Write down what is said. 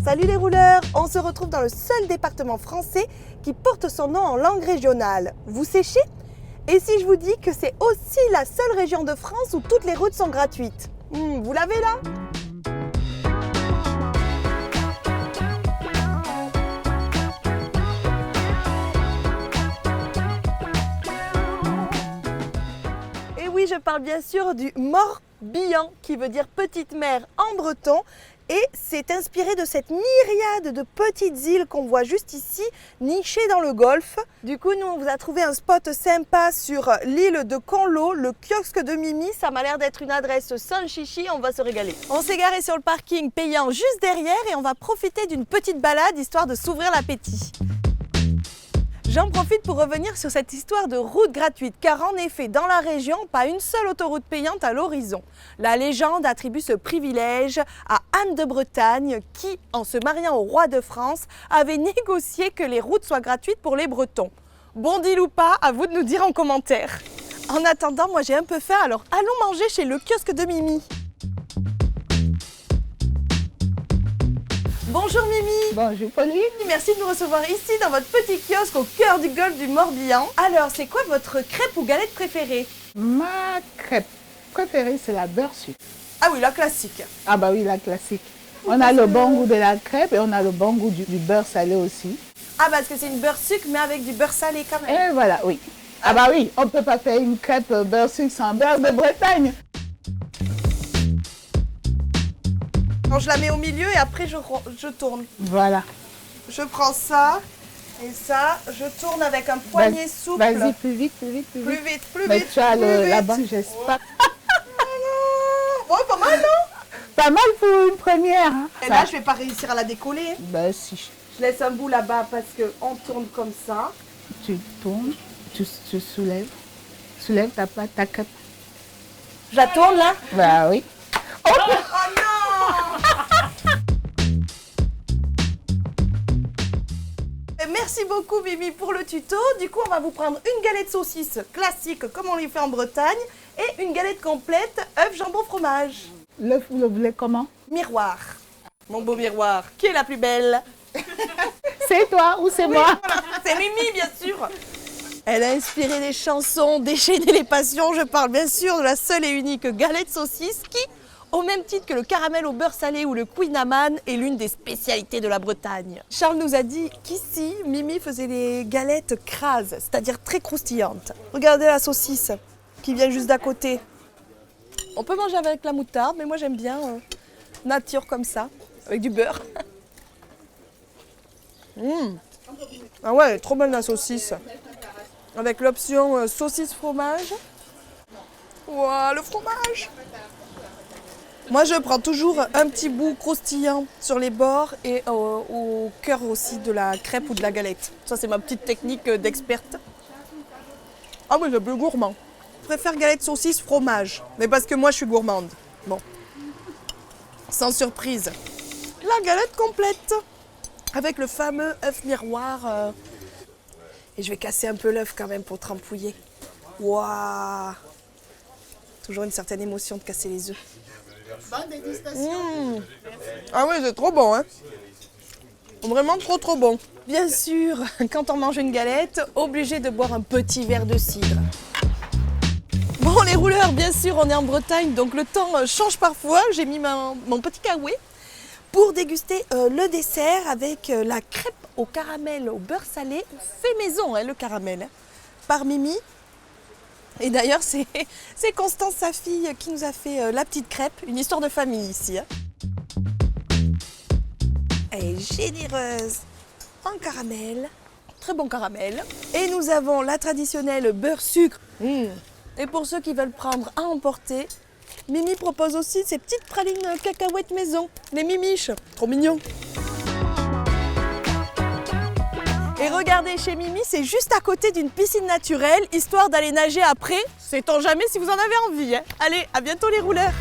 Salut les rouleurs, on se retrouve dans le seul département français qui porte son nom en langue régionale. Vous séchez? Et si je vous dis que c'est aussi la seule région de France où toutes les routes sont gratuites? Vous l'avez là? Et oui, je parle bien sûr du Morbihan, qui veut dire petite mer en breton. Et c'est inspiré de cette myriade de petites îles qu'on voit juste ici, nichées dans le golfe. Du coup, nous, on vous a trouvé un spot sympa sur l'île de Conlo, le kiosque de Mimi. Ça m'a l'air d'être une adresse sans chichi, on va se régaler. On s'est garé sur le parking payant juste derrière et on va profiter d'une petite balade histoire de s'ouvrir l'appétit. J'en profite pour revenir sur cette histoire de route gratuite, car en effet, dans la région, pas une seule autoroute payante à l'horizon. La légende attribue ce privilège à Anne de Bretagne qui, en se mariant au roi de France, avait négocié que les routes soient gratuites pour les Bretons. Bon deal ou pas, à vous de nous dire en commentaire. En attendant, moi j'ai un peu faim, alors allons manger chez le kiosque de Mimi. Bonjour Mimi. Bonjour Pauline. Merci de nous recevoir ici dans votre petit kiosque au cœur du golfe du Morbihan. Alors, c'est quoi votre crêpe ou galette préférée? Ma crêpe préférée, c'est la beurre sucre. Ah oui, la classique. Ah bah oui, la classique. On a le bon goût de la crêpe et on a le bon goût du beurre salé aussi. Ah parce que c'est une beurre sucre mais avec du beurre salé quand même. Et voilà, oui. Ah bah oui, on ne peut pas faire une crêpe beurre sucre sans beurre de Bretagne. Quand je la mets au milieu et après je tourne. Voilà. Je prends ça et ça, je tourne avec un poignet souple. Vas-y, plus vite, plus vite, plus vite. Plus vite, plus Mais vite. tu as plus vite. la banque, j'espère. Bon, pas mal non? Pas mal pour une première. Hein. Et là, je vais pas réussir à la décoller. Ben si. Je laisse un bout là-bas parce qu'on tourne comme ça. Tu tournes, tu soulèves. Soulève ta crêpe. Je la tourne là? Bah oui. Oh non! Merci beaucoup Mimi pour le tuto. Du coup, on va vous prendre une galette saucisse classique comme on les fait en Bretagne et une galette complète œuf, jambon, fromage. L'œuf, vous le voulez comment? Miroir. Mon beau miroir. Qui est la plus belle? C'est toi ou c'est moi? Voilà, c'est Mimi bien sûr. Elle a inspiré des chansons, déchaîné les passions. Je parle bien sûr de la seule et unique galette saucisse qui, au même titre que le caramel au beurre salé ou le Queen Amman, est l'une des spécialités de la Bretagne. Charles nous a dit qu'ici, Mimi faisait les galettes crases, c'est-à-dire très croustillantes. Regardez la saucisse qui vient juste d'à côté. On peut manger avec la moutarde, mais moi j'aime bien nature comme ça, avec du beurre. Ah ouais, trop bonne la saucisse. Avec l'option saucisse fromage. Waouh, le fromage! Moi, je prends toujours un petit bout croustillant sur les bords et au cœur aussi de la crêpe ou de la galette. Ça, c'est ma petite technique d'experte. Ah oui, c'est plus gourmand. Je préfère galette saucisse fromage, mais parce que moi, je suis gourmande. Bon, sans surprise. La galette complète, avec le fameux œuf miroir. Et je vais casser un peu l'œuf quand même pour trempouiller. Waouh! Toujours une certaine émotion de casser les œufs. Bonne dégustation. Ah oui, c'est trop bon, hein? Vraiment trop bon. Bien sûr, quand on mange une galette, obligé de boire un petit verre de cidre. Bon, les rouleurs, bien sûr, on est en Bretagne, donc le temps change parfois. J'ai mis mon petit caouet pour déguster le dessert avec la crêpe au caramel au beurre salé, fait maison, hein, le caramel, par Mimi. Et d'ailleurs, c'est Constance, sa fille, qui nous a fait la petite crêpe, une histoire de famille ici. Hein. Elle est généreuse en caramel, très bon caramel. Et nous avons la traditionnelle beurre sucre. Et pour ceux qui veulent prendre à emporter, Mimi propose aussi ces petites pralines cacahuètes maison, les mimiches, trop mignons. Et regardez, chez Mimi, c'est juste à côté d'une piscine naturelle, histoire d'aller nager après. Sait-on jamais si vous en avez envie. Hein. Allez, à bientôt les rouleurs!